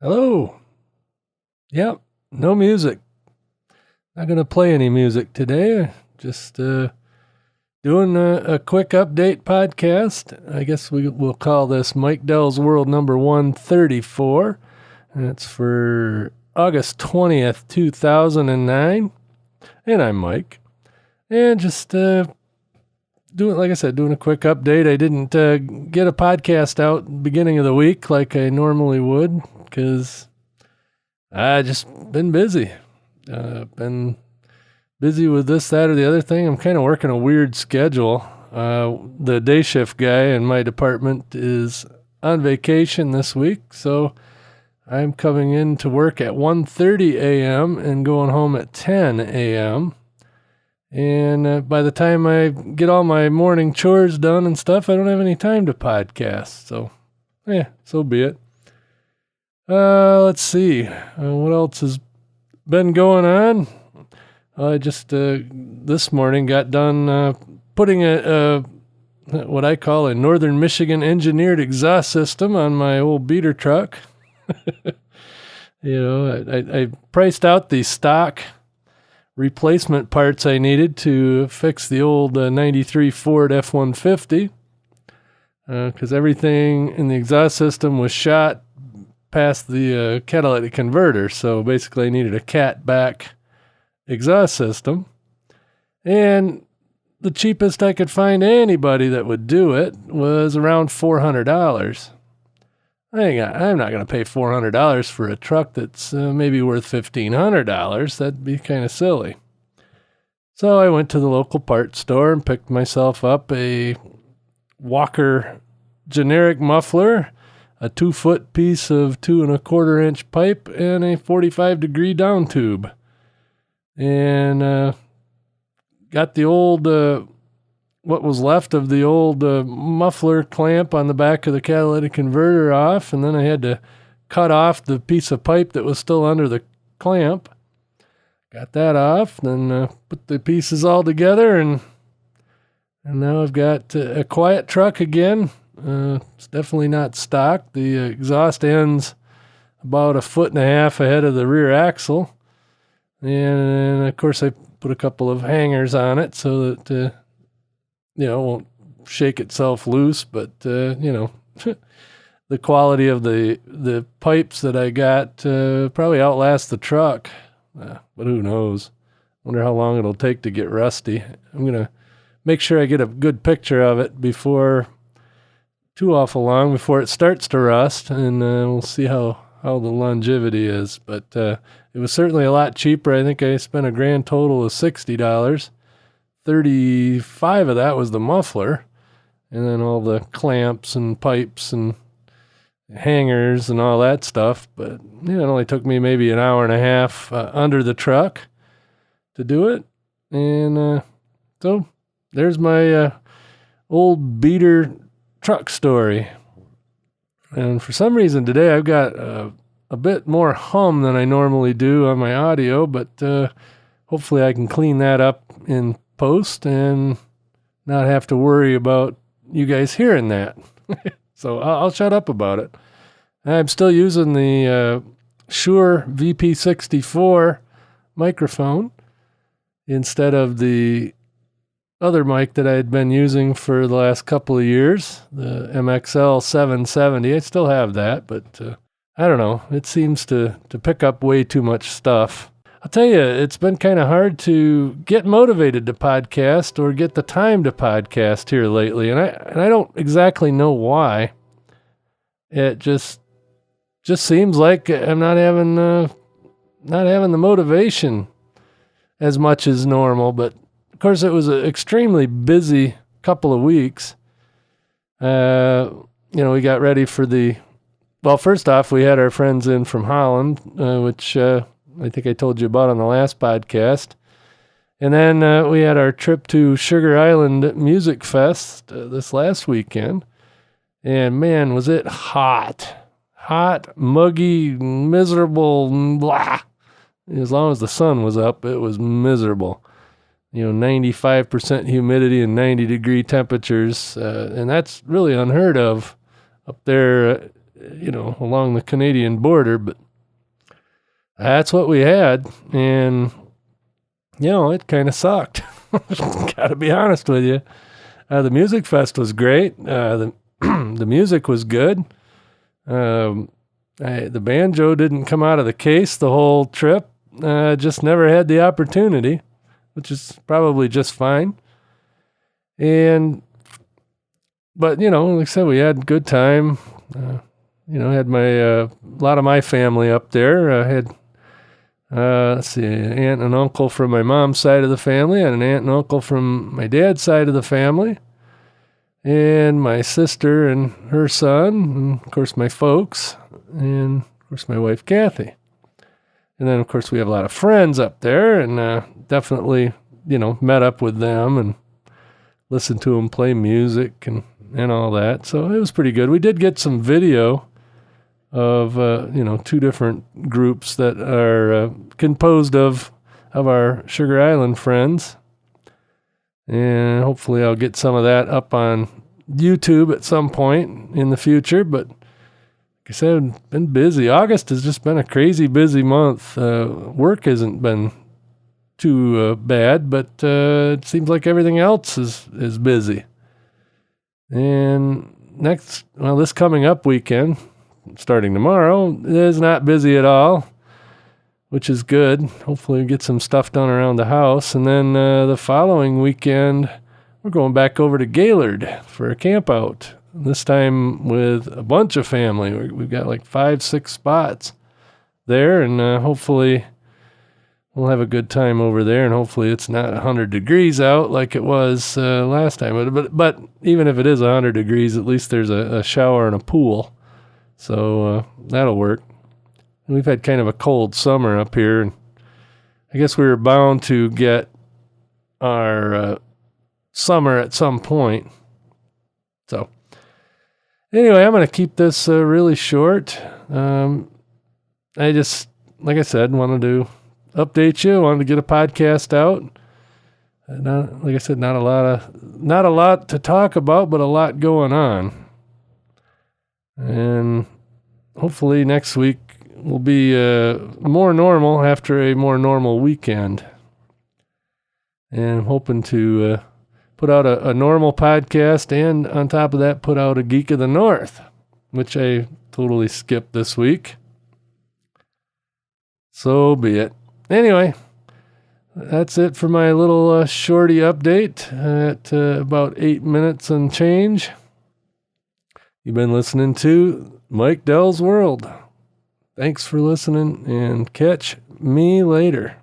Hello. Yep, no music. Not going to play any music today. Just doing a quick update podcast. I guess we'll call this Mike Dell's World number 134. And it's for August 20th, 2009. And I'm Mike. And just doing a quick update. I didn't get a podcast out beginning of the week like I normally would because I just been busy. Been busy with this, that, or the other thing. I'm kind of working a weird schedule. The day shift guy in my department is on vacation this week, so I'm coming in to work at 1:30 a.m. and going home at 10 a.m. And by the time I get all my morning chores done and stuff, I don't have any time to podcast. So, so be it. Let's see. What else has been going on? I just this morning got done putting what I call a Northern Michigan engineered exhaust system on my old beater truck. I priced out the stock replacement parts I needed to fix the old 93 Ford F-150 because everything in the exhaust system was shot past the catalytic converter. So basically I needed a cat back exhaust system. And the cheapest I could find anybody that would do it was around $400. I'm not going to pay $400 for a truck that's maybe worth $1,500. That'd be kind of silly. So I went to the local parts store and picked myself up a Walker generic muffler, a 2-foot piece of 2¼ inch pipe, and a 45-degree down tube. And got the old, what was left of the old muffler clamp on the back of the catalytic converter off, and then I had to cut off the piece of pipe that was still under the clamp. Got that off, then put the pieces all together, and now I've got a quiet truck again. It's definitely not stock. The exhaust ends about 1.5 feet ahead of the rear axle. And of course I put a couple of hangers on it so that, it won't shake itself loose. But, the quality of the pipes that I got probably outlast the truck. But who knows? Wonder how long it'll take to get rusty. I'm going to make sure I get a good picture of it before too awful long before it starts to rust, and we'll see how the longevity is. But it was certainly a lot cheaper. I think I spent a grand total of $60. $35 of that was the muffler, and then all the clamps and pipes and hangers and all that stuff. But it only took me maybe an hour and a half under the truck to do it. And so there's my old beater truck story. And for some reason today I've got a bit more hum than I normally do on my audio, but hopefully I can clean that up in post and not have to worry about you guys hearing that. So I'll shut up about it. I'm still using the Shure VP64 microphone instead of the other mic that I had been using for the last couple of years, the MXL 770. I still have that, but I don't know. It seems to pick up way too much stuff. I'll tell you, it's been kind of hard to get motivated to podcast or get the time to podcast here lately, and I don't exactly know why. It just seems like I'm not having the motivation as much as normal, but of course, it was an extremely busy couple of weeks. We got ready for first off, we had our friends in from Holland, which I think I told you about on the last podcast. And then we had our trip to Sugar Island Music Fest this last weekend. And man, was it hot. Hot, muggy, miserable, blah. As long as the sun was up, it was miserable. 95% humidity and 90-degree temperatures, and that's really unheard of up there along the Canadian border, but that's what we had. And, it kind of sucked. Gotta be honest with you. The Music Fest was great. The music was good. The banjo didn't come out of the case the whole trip. Just never had the opportunity, which is probably just fine. But like I said, we had a good time. Had a lot of my family up there. I had, an aunt and uncle from my mom's side of the family, and an aunt and uncle from my dad's side of the family, and my sister and her son, and of course my folks, and of course my wife Kathy. And then of course we have a lot of friends up there, and definitely, met up with them and listened to them play music and all that. So it was pretty good. We did get some video of, two different groups that are composed of our Sugar Island friends. And hopefully I'll get some of that up on YouTube at some point in the future. But like I said, I've been busy. August has just been a crazy busy month. Work hasn't been too bad, but it seems like everything else is busy. And this coming up weekend, starting tomorrow, is not busy at all, which is good. Hopefully we get some stuff done around the house. And then the following weekend, we're going back over to Gaylord for a camp out. This time with a bunch of family. We've got like 5-6 spots there, and hopefully we'll have a good time over there, and hopefully it's not 100 degrees out like it was last time. But even if it is 100 degrees, at least there's a shower and a pool. So that'll work. And we've had kind of a cold summer up here, and I guess we were bound to get our summer at some point. So anyway, I'm going to keep this really short. I just, like I said, wanted to update you. Wanted to get a podcast out. Like I said, not a lot to talk about, but a lot going on. And hopefully next week will be more normal after a more normal weekend. And I'm hoping to put out a normal podcast, and on top of that, put out a Geek of the North, which I totally skipped this week. So be it. Anyway, that's it for my little shorty update at about 8 minutes and change. You've been listening to Mike Dell's World. Thanks for listening, and catch me later.